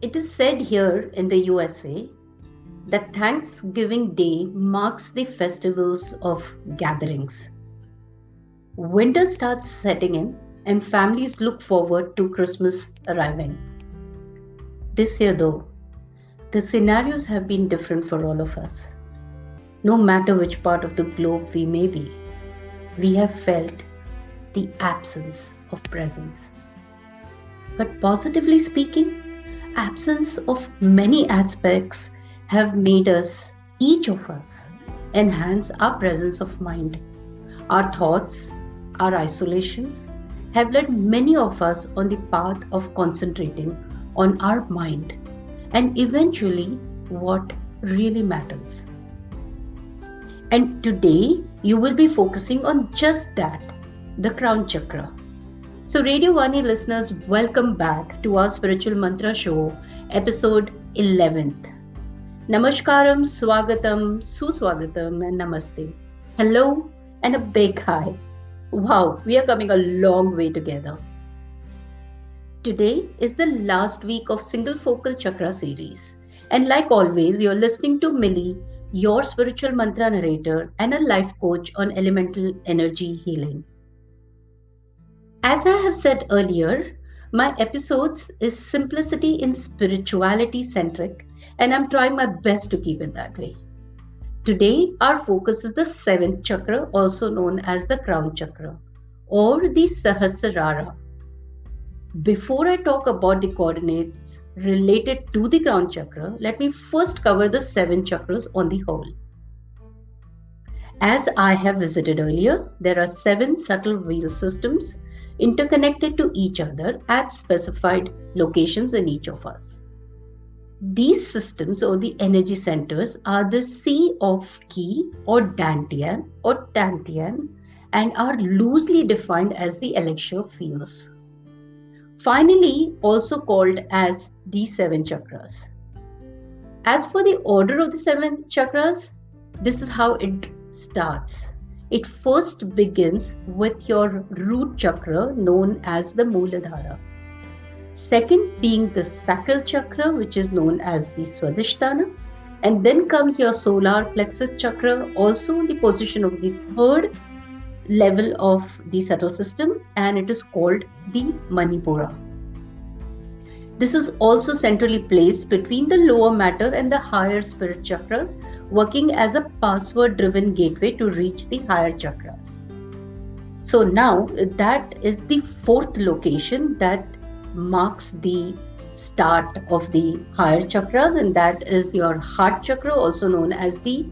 It is said here in the USA that Thanksgiving Day marks the festivals of gatherings. Winter starts setting in, and families look forward to Christmas arriving. This year, though, the scenarios have been different for all of us. No matter which part of the globe we may be, we have felt the absence of presence. But positively speaking, absence of many aspects have made us, each of us, enhance our presence of mind. Our thoughts, our isolations have led many of us on the path of concentrating on our mind and eventually what really matters. And today you will be focusing on just that, the crown chakra. So, Radiovani listeners, welcome back to our Spiritual Mantra Show, episode 11th. Namaskaram, Swagatam, Suswagatam, and Namaste. Hello and a big hi. Wow, we are coming a long way together. Today is the last week of Single Focal Chakra series. And like always, you're listening to Milli, your spiritual mantra narrator and a life coach on elemental energy healing. As I have said earlier, my episodes is simplicity in spirituality centric, and I'm trying my best to keep it that way. Today, our focus is the seventh chakra, also known as the crown chakra or the Sahasrara. Before I talk about the coordinates related to the crown chakra, let me first cover the seven chakras on the whole. As I have visited earlier, there are seven subtle wheel systems interconnected to each other at specified locations in each of us. These systems or the energy centers are the sea of Ki or Dantian and are loosely defined as the elixir fields. Finally, also called as the seven chakras. As for the order of the seven chakras, this is how it starts. It first begins with your root chakra known as the Mooladhara. Second being the sacral chakra, which is known as the Swadhisthana. And then comes your solar plexus chakra, also in the position of the third level of the subtle system, and it is called the Manipura. This is also centrally placed between the lower matter and the higher spirit chakras, working as a password-driven gateway to reach the higher chakras. So now that is the fourth location that marks the start of the higher chakras, and that is your heart chakra, also known as the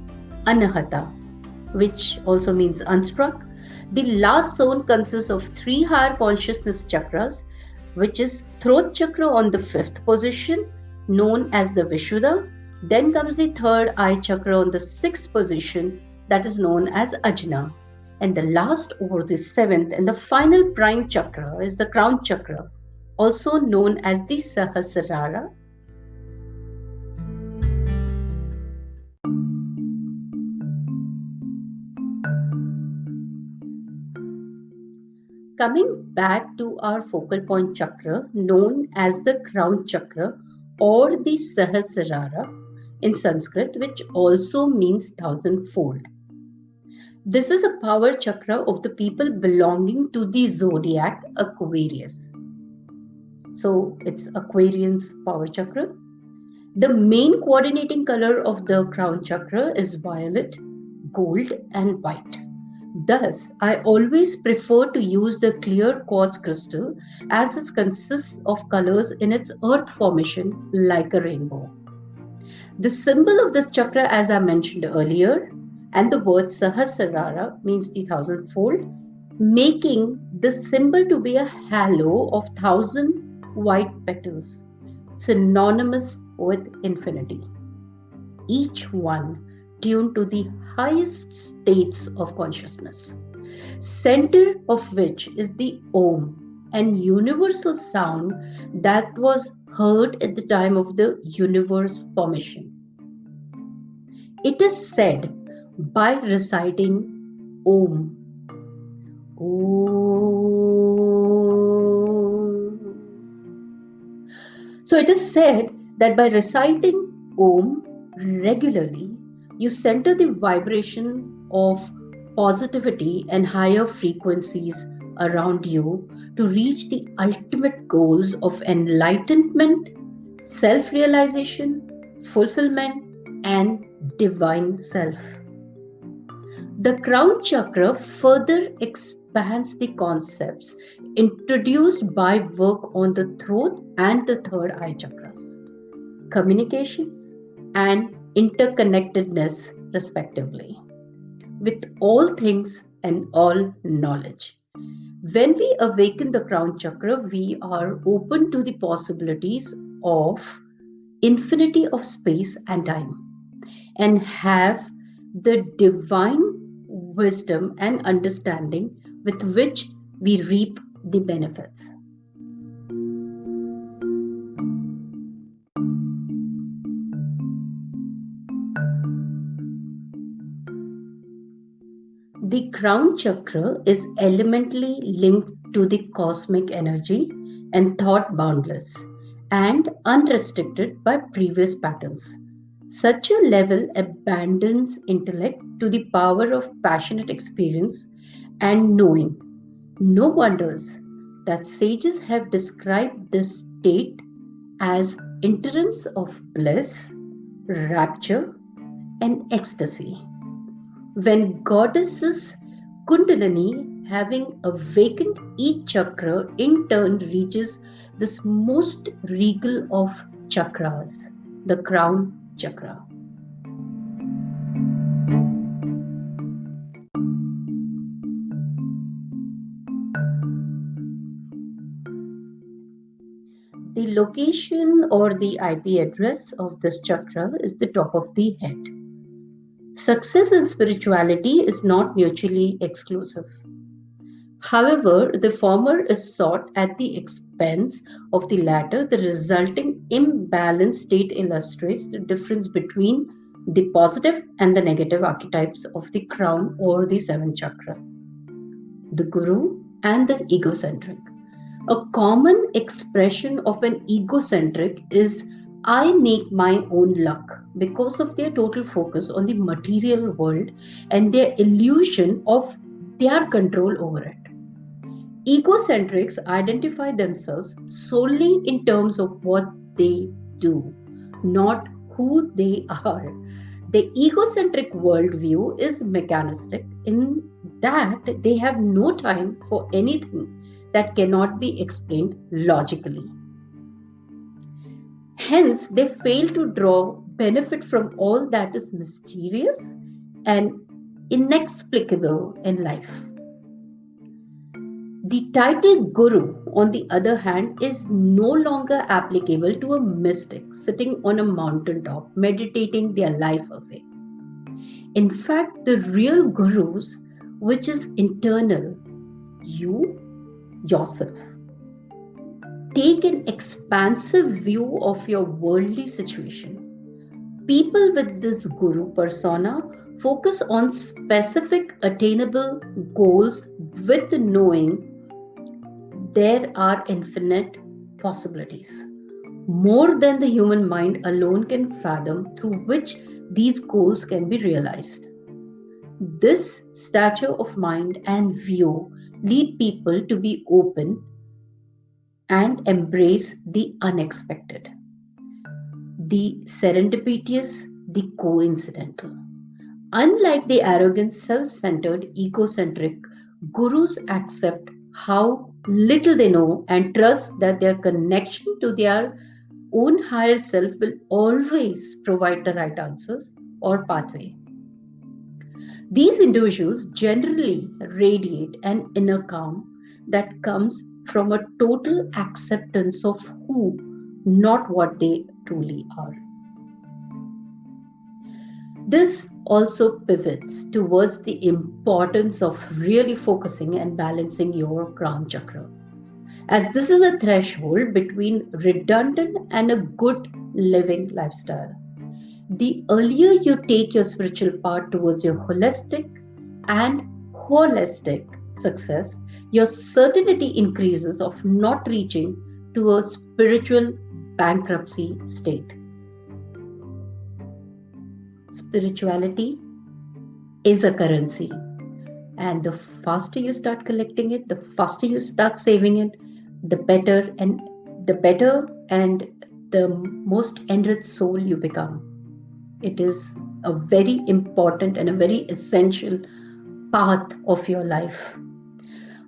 Anahata, which also means unstruck. The last zone consists of three higher consciousness chakras, which is throat chakra on the fifth position, known as the Vishuddha. Then comes the third eye chakra on the sixth position, that is known as Ajna. And the last or the seventh and the final prime chakra is the crown chakra, also known as the Sahasrara. Coming back to our focal point chakra, known as the crown chakra or the Sahasrara in Sanskrit, which also means thousandfold. This is a power chakra of the people belonging to the zodiac Aquarius. So it's Aquarian's power chakra. The main coordinating color of the crown chakra is violet, gold, and white. Thus, I always prefer to use the clear quartz crystal as it consists of colors in its earth formation like a rainbow. The symbol of this chakra, as I mentioned earlier, and the word Sahasrara means the thousandfold, making the symbol to be a halo of thousand white petals, synonymous with infinity. Each one tuned to the highest states of consciousness, center of which is the Om, an universal sound that was heard at the time of the universe formation. It is said by reciting Om. Om. So it is said that by reciting Om regularly, you center the vibration of positivity and higher frequencies around you to reach the ultimate goals of enlightenment, self realization, fulfillment, and divine self. The crown chakra further expands the concepts introduced by work on the throat and the third eye chakras, communications, and interconnectedness, respectively, with all things and all knowledge. When we awaken the crown chakra, we are open to the possibilities of infinity of space and time and have the divine wisdom and understanding with which we reap the benefits. The crown chakra is elementally linked to the cosmic energy and thought boundless and unrestricted by previous patterns. Such a level abandons intellect to the power of passionate experience and knowing. No wonders that sages have described this state as entrance of bliss, rapture, and ecstasy. When goddesses Kundalini, having awakened each chakra, in turn reaches this most regal of chakras, the crown chakra. The location or the IP address of this chakra is the top of the head. Success in spirituality is not mutually exclusive. However, the former is sought at the expense of the latter. The resulting imbalanced state illustrates the difference between the positive and the negative archetypes of the crown or the seventh chakra, the guru and the egocentric. A common expression of an egocentric is I make my own luck because of their total focus on the material world and their illusion of their control over it. Egocentrics identify themselves solely in terms of what they do, not who they are. The egocentric worldview is mechanistic in that they have no time for anything that cannot be explained logically. Hence, they fail to draw benefit from all that is mysterious and inexplicable in life. The title Guru, on the other hand, is no longer applicable to a mystic sitting on a mountaintop meditating their life away. In fact, the real Gurus, which is internal, you yourself. Take an expansive view of your worldly situation. People with this Guru persona focus on specific attainable goals with knowing there are infinite possibilities, more than the human mind alone can fathom, through which these goals can be realized. This stature of mind and view lead people to be open and embrace the unexpected, the serendipitous, the coincidental. Unlike the arrogant, self-centered, egocentric, gurus accept how little they know and trust that their connection to their own higher self will always provide the right answers or pathway. These individuals generally radiate an inner calm that comes from a total acceptance of who, not what they truly are. This also pivots towards the importance of really focusing and balancing your crown chakra, as this is a threshold between redundant and a good living lifestyle. The earlier you take your spiritual path towards your holistic and holistic success, your certainty increases of not reaching to a spiritual bankruptcy state. Spirituality is a currency, and the faster you start collecting it, the faster you start saving it, the better and the most enriched soul you become. It is a very important and a very essential path of your life.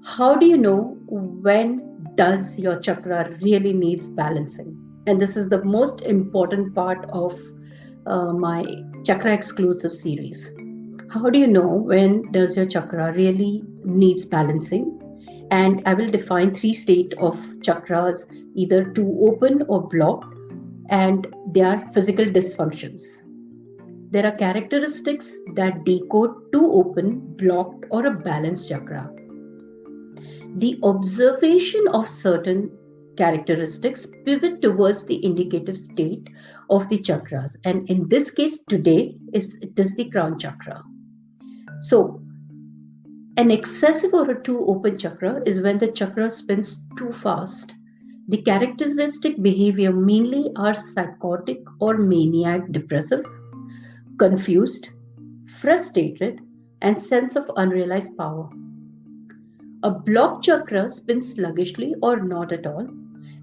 How do you know when does your chakra really needs balancing? And this is the most important part of my chakra exclusive series. How do you know when does your chakra really needs balancing? And I will define 3 states of chakras, either too open or blocked, and they are physical dysfunctions. There are characteristics that decode too open, blocked, or a balanced chakra. The observation of certain characteristics pivot towards the indicative state of the chakras, and in this case today it is the crown chakra. So an excessive or a too open chakra is when the chakra spins too fast. The characteristic behavior mainly are psychotic or maniac depressive, confused, frustrated, and sense of unrealized power. A blocked chakra spins sluggishly or not at all,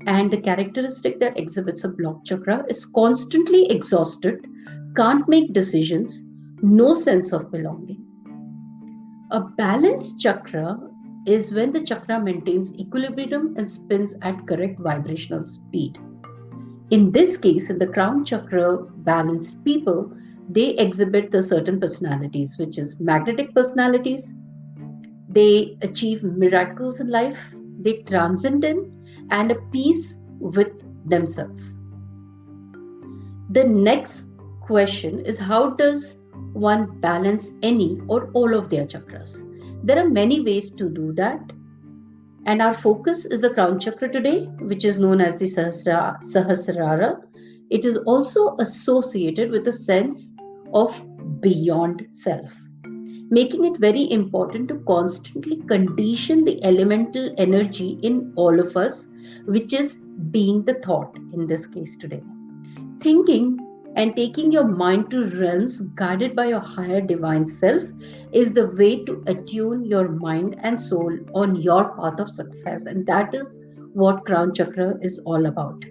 and the characteristic that exhibits a blocked chakra is constantly exhausted, can't make decisions, no sense of belonging. A balanced chakra is when the chakra maintains equilibrium and spins at correct vibrational speed. In this case, in the crown chakra balanced people, they exhibit the certain personalities, which is magnetic personalities. They achieve miracles in life, they transcend in, and a peace with themselves. The next question is, how does one balance any or all of their chakras? There are many ways to do that, and our focus is the crown chakra today, which is known as the Sahasrara. It is also associated with a sense of beyond self, making it very important to constantly condition the elemental energy in all of us, which is being the thought in this case today. Thinking and taking your mind to realms guided by your higher divine self is the way to attune your mind and soul on your path of success, and that is what crown chakra is all about.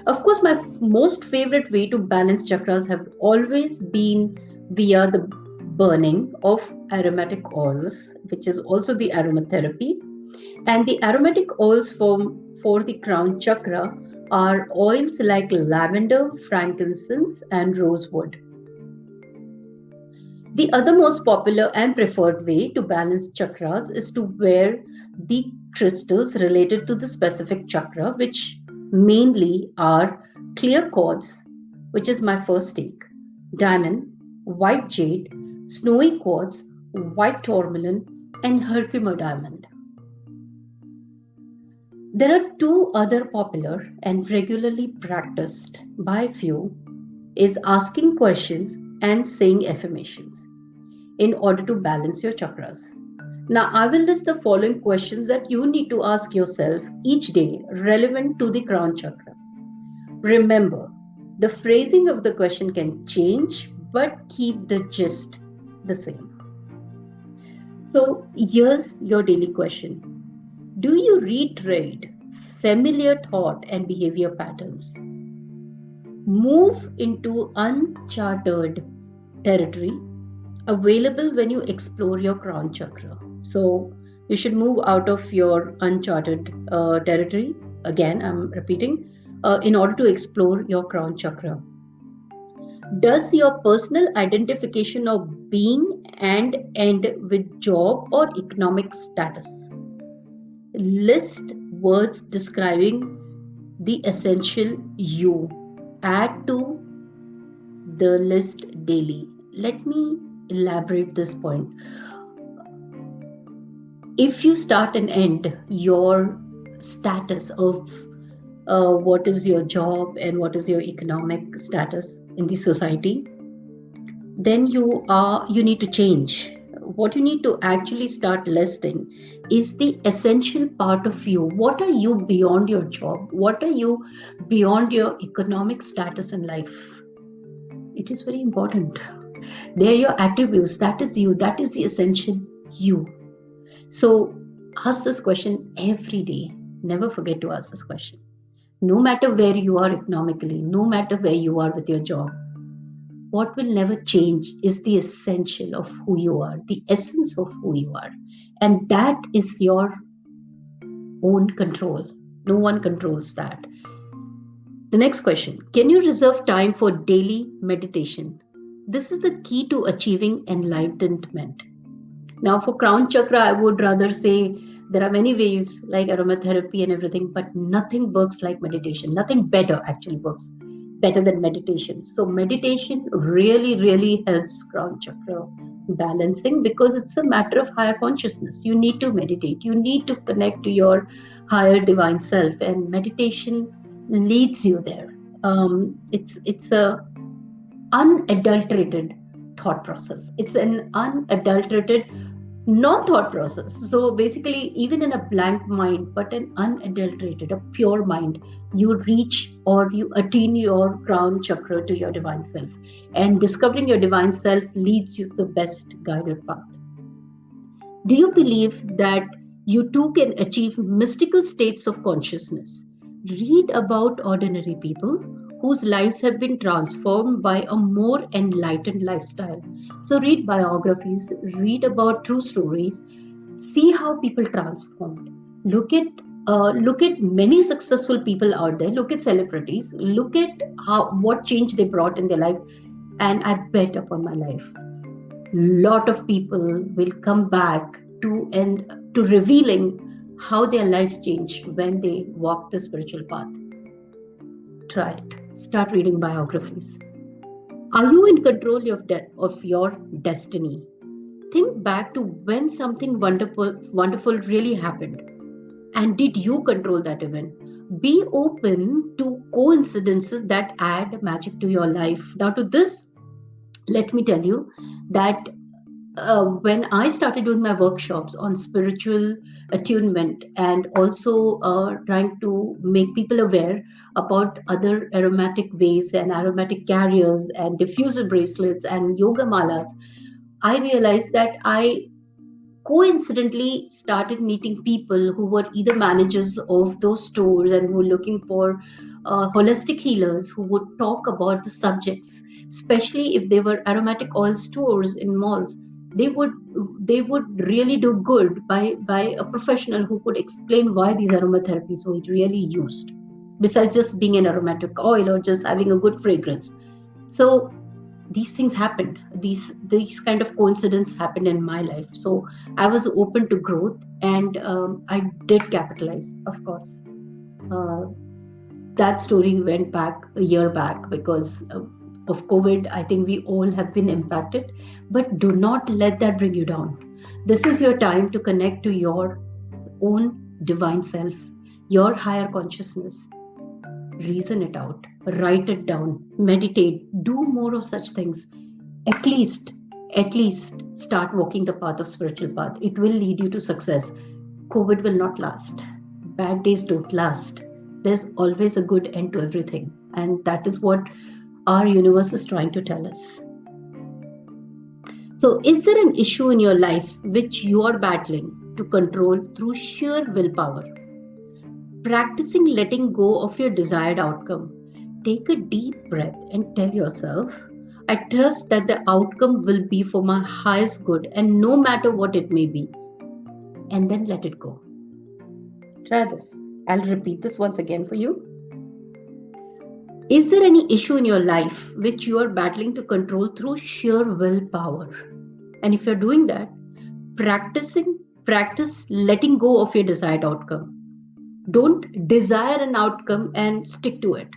Of course, my most favorite way to balance chakras have always been via the burning of aromatic oils, which is also the aromatherapy. And the aromatic oils for the crown chakra are oils like lavender, frankincense, and rosewood. The other most popular and preferred way to balance chakras is to wear the crystals related to the specific chakra, which mainly are clear quartz, which is my first take, diamond, white jade, snowy quartz, white tourmaline, and Herkimer diamond. There are 2 other popular and regularly practiced by few is asking questions and saying affirmations in order to balance your chakras. Now, I will list the following questions that you need to ask yourself each day relevant to the crown chakra. Remember, the phrasing of the question can change, but keep the gist the same. So, here's your daily question. Do you retrade familiar thought and behavior patterns? Move into uncharted territory available when you explore your crown chakra. So you should move out of your uncharted territory. Again, I'm repeating, in order to explore your crown chakra. Does your personal identification of being and end with job or economic status? List words describing the essential you. Add to the list daily. Let me elaborate this point. If you start and end your status of what is your job and what is your economic status in the society, then you need to change what you need to actually start listing is the essential part of you. What are you beyond your job? What are you beyond your economic status in life? It is very important. They are your attributes. That is you. That is the essential you. So ask this question every day. Never forget to ask this question. No matter where you are economically, no matter where you are with your job, what will never change is the essential of who you are, the essence of who you are. And that is your own control. No one controls that. The next question: can you reserve time for daily meditation? This is the key to achieving enlightenment. Now, for crown chakra, I would rather say there are many ways like aromatherapy and everything, but nothing works like meditation. Nothing better actually works better than meditation. So, meditation really, really helps crown chakra balancing because it's a matter of higher consciousness. You need to meditate, you need to connect to your higher divine self, and meditation leads you there. It's a unadulterated thought process. It's an unadulterated non-thought process. So basically, even in a blank mind, but an unadulterated, a pure mind, you reach or you attain your crown chakra to your divine self. And discovering your divine self leads you to the best guided path. Do you believe that you too can achieve mystical states of consciousness? Read about ordinary people whose lives have been transformed by a more enlightened lifestyle. So, read biographies, read about true stories, see how people transformed. Look at many successful people out there. Look at celebrities. Look at what change they brought in their life, and I bet upon my life lot of people will come back to revealing how their lives changed when they walk the spiritual path. Try it. Start reading biographies. Are you in control of your destiny? Think back to when something wonderful really happened, and did you control that event? Be open to coincidences that add magic to your life. Now, to this, let me tell you that when I started doing my workshops on spiritual attunement and also trying to make people aware about other aromatic ways and aromatic carriers and diffuser bracelets and yoga malas, I realized that I coincidentally started meeting people who were either managers of those stores and who were looking for holistic healers who would talk about the subjects, especially if they were aromatic oil stores in malls. They would really do good by a professional who could explain why these aromatherapies were really used, besides just being an aromatic oil or just having a good fragrance. So these things happened, these kind of coincidences happened in my life. So I was open to growth, and I did capitalize, of course. uh, that story went back a year back because of COVID. I think we all have been impacted, but do not let that bring you down. This is your time to connect to your own divine self, your higher consciousness. Reason it out, write it down, meditate, do more of such things. At least, at least start walking the path of spiritual path. It will lead you to success. COVID will not last. Bad days don't last. There's always a good end to everything. And that is what our universe is trying to tell us. So, is there an issue in your life which you are battling to control through sheer willpower? Practicing letting go of your desired outcome. Take a deep breath and tell yourself, I trust that the outcome will be for my highest good and no matter what it may be. And then let it go. Try this. I'll repeat this once again for you. Is there any issue in your life which you are battling to control through sheer willpower? And if you're doing that, practice letting go of your desired outcome. Don't desire an outcome and stick to it.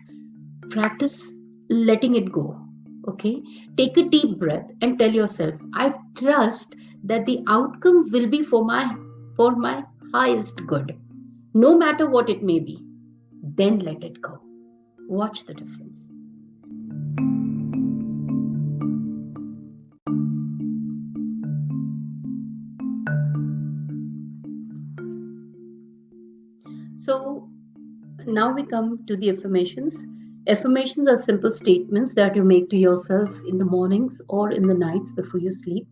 Practice letting it go. Okay? Take a deep breath and tell yourself, I trust that the outcome will be for my highest good, no matter what it may be. Then let it go. Watch the difference. So now we come to the affirmations. Affirmations are simple statements that you make to yourself in the mornings or in the nights before you sleep.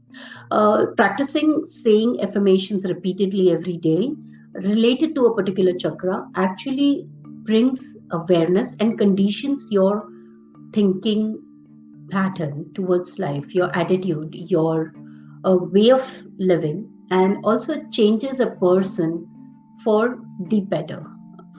Practicing saying affirmations repeatedly every day related to a particular chakra actually brings awareness and conditions your thinking pattern towards life, your attitude, your way of living, and also changes a person for the better,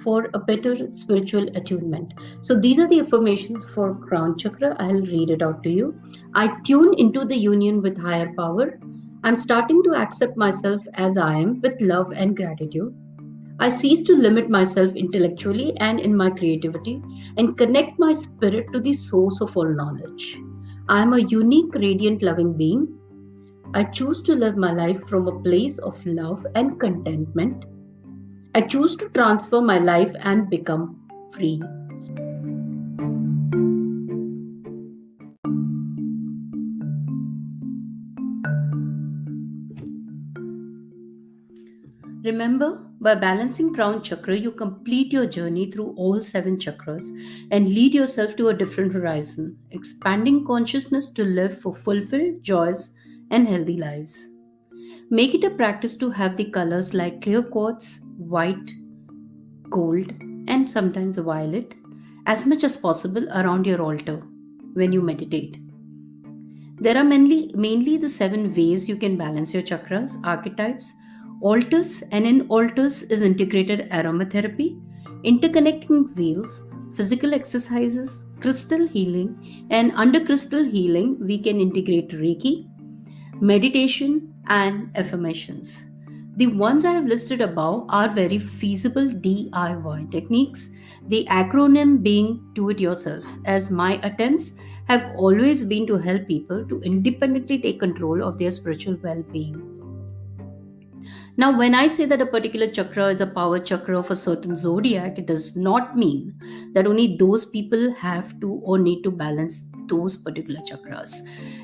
for a better spiritual attunement. So these are the affirmations for crown chakra. I'll read it out to you. I tune into the union with higher power. I'm starting to accept myself as I am with love and gratitude. I cease to limit myself intellectually and in my creativity and connect my spirit to the source of all knowledge. I am a unique, radiant, loving being. I choose to live my life from a place of love and contentment. I choose to transfer my life and become free. Remember, by balancing crown chakra, you complete your journey through all seven chakras and lead yourself to a different horizon, expanding consciousness to live for fulfilled, joyous, and healthy lives. Make it a practice to have the colors like clear quartz, white, gold, and sometimes violet as much as possible around your altar when you meditate. There are mainly the seven ways you can balance your chakras, archetypes, altars, and in altars is integrated aromatherapy, interconnecting wheels, physical exercises, crystal healing, and under crystal healing, we can integrate Reiki, meditation, and affirmations. The ones I have listed above are very feasible DIY techniques, the acronym being do it yourself, as my attempts have always been to help people to independently take control of their spiritual well being. Now, when I say that a particular chakra is a power chakra of a certain zodiac, it does not mean that only those people have to or need to balance those particular chakras.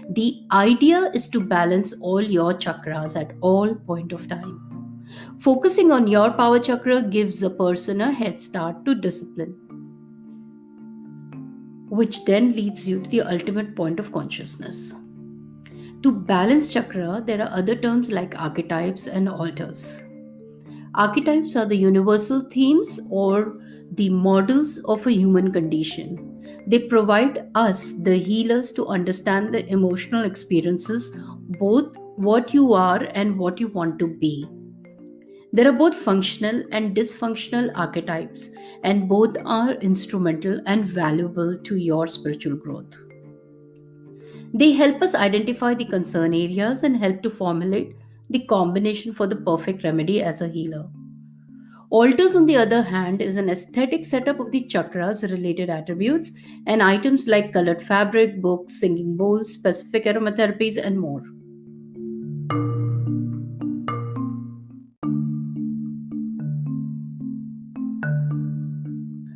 The idea is to balance all your chakras at all point of time. Focusing on your power chakra gives a person a head start to discipline, which then leads you to the ultimate point of consciousness. To balance chakra, there are other terms like archetypes and altars. Archetypes are the universal themes or the models of a human condition. They provide us, the healers, to understand the emotional experiences, both what you are and what you want to be. There are both functional and dysfunctional archetypes, and both are instrumental and valuable to your spiritual growth. They help us identify the concern areas and help to formulate the combination for the perfect remedy as a healer. Altars, on the other hand, is an aesthetic setup of the chakras related attributes and items like colored fabric, books, singing bowls, specific aromatherapies, and more.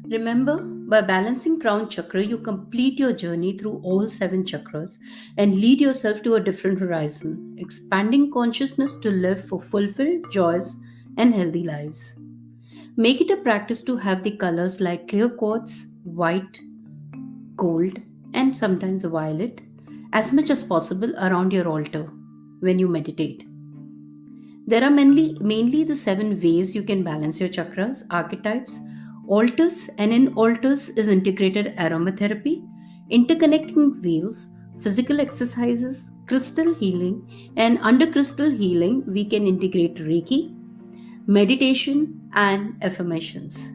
Remember, by balancing crown chakra, you complete your journey through all seven chakras and lead yourself to a different horizon, expanding consciousness to live for fulfilled, joyous, and healthy lives. Make it a practice to have the colors like clear quartz, white, gold, and sometimes violet as much as possible around your altar when you meditate. There are mainly the seven ways you can balance your chakras, archetypes, altars, and in altars is integrated aromatherapy, interconnecting wheels, physical exercises, crystal healing, and under crystal healing, we can integrate Reiki, meditation, and affirmations.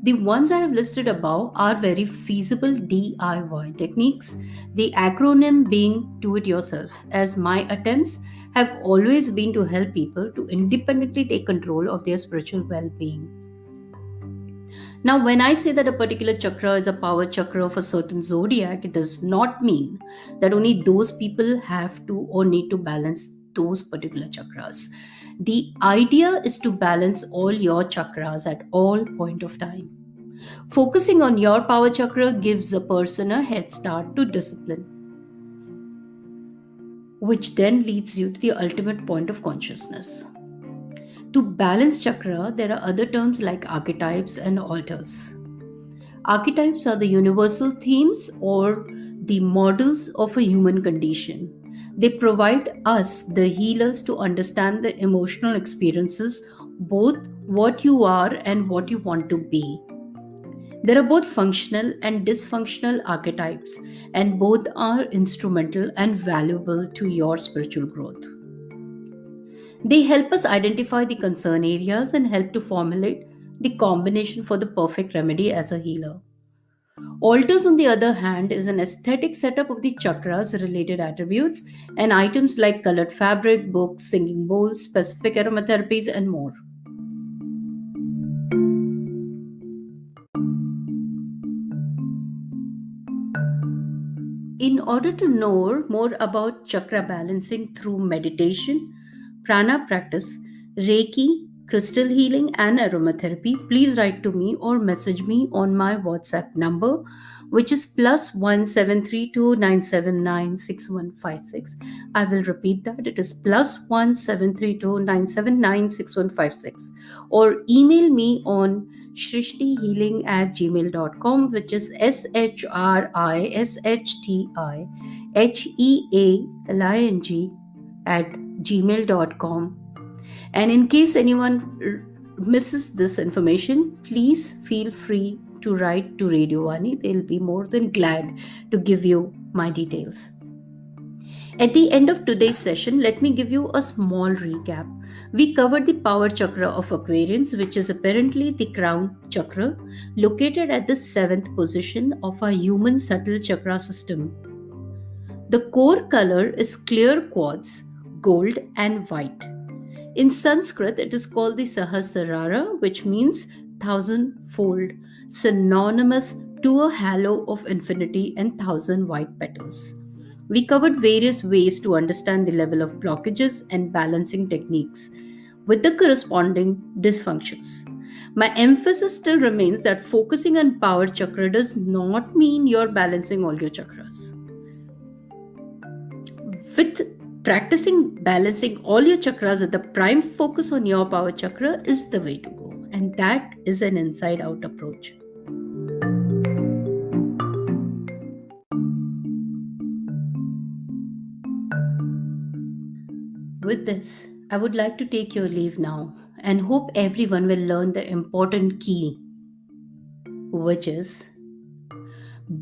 The ones I have listed above are very feasible DIY techniques, the acronym being do it yourself, as my attempts have always been to help people to independently take control of their spiritual well being. Now, when I say that a particular chakra is a power chakra of a certain zodiac, it does not mean that only those people have to or need to balance those particular chakras. The idea is to balance all your chakras at all point of time. Focusing on your power chakra gives a person a head start to discipline, which then leads you to the ultimate point of consciousness. To balance chakra, there are other terms like archetypes and altars. Archetypes are the universal themes or the models of a human condition. They provide us, the healers, to understand the emotional experiences, both what you are and what you want to be. There are both functional and dysfunctional archetypes, and both are instrumental and valuable to your spiritual growth. They help us identify the concern areas and help to formulate the combination for the perfect remedy as a healer. Altars, on the other hand, is an aesthetic setup of the chakras related attributes and items like colored fabric, books, singing bowls, specific aromatherapies, and more. In order to know more about chakra balancing through meditation, prana practice, Reiki, crystal healing, and aromatherapy, please write to me or message me on my WhatsApp number, which is +17329796156. I will repeat that. It is +17329796156. Or email me on shrishtihealing@gmail.com, which is SHRISHTIHEALING at gmail.com. And in case anyone misses this information, please feel free to write to Radiovani. They'll be more than glad to give you my details. At the end of today's session, let me give you a small recap. We covered the power chakra of Aquarians, which is apparently the crown chakra, located at the 7th position of our human subtle chakra system. The core color is clear quartz, gold, and white. In Sanskrit, it is called the Sahasrara, which means thousandfold, synonymous to a halo of infinity and thousand white petals. We covered various ways to understand the level of blockages and balancing techniques with the corresponding dysfunctions. My emphasis still remains that focusing on power chakra does not mean you're balancing all your chakras. With practicing balancing all your chakras with the prime focus on your power chakra is the way to go, and that is an inside out approach. With this, I would like to take your leave now and hope everyone will learn the important key, which is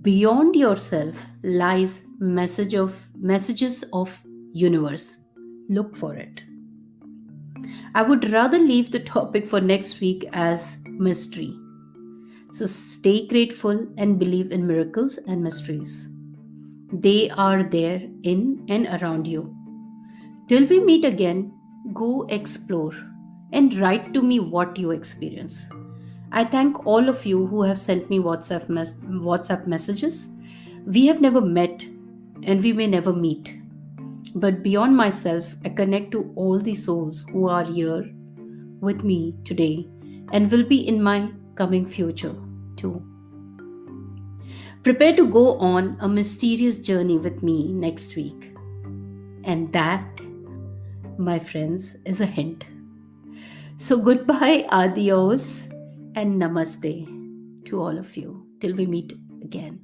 beyond yourself lies messages of universe. Look for it. I would rather leave the topic for next week as mystery. So stay grateful and believe in miracles and mysteries. They are there in and around you. Till we meet again, go explore and write to me what you experience. I thank all of you who have sent me WhatsApp messages. We have never met and we may never meet. But beyond myself, I connect to all the souls who are here with me today and will be in my coming future too. Prepare to go on a mysterious journey with me next week. And that, my friends, is a hint. So goodbye, adios, and namaste to all of you till we meet again.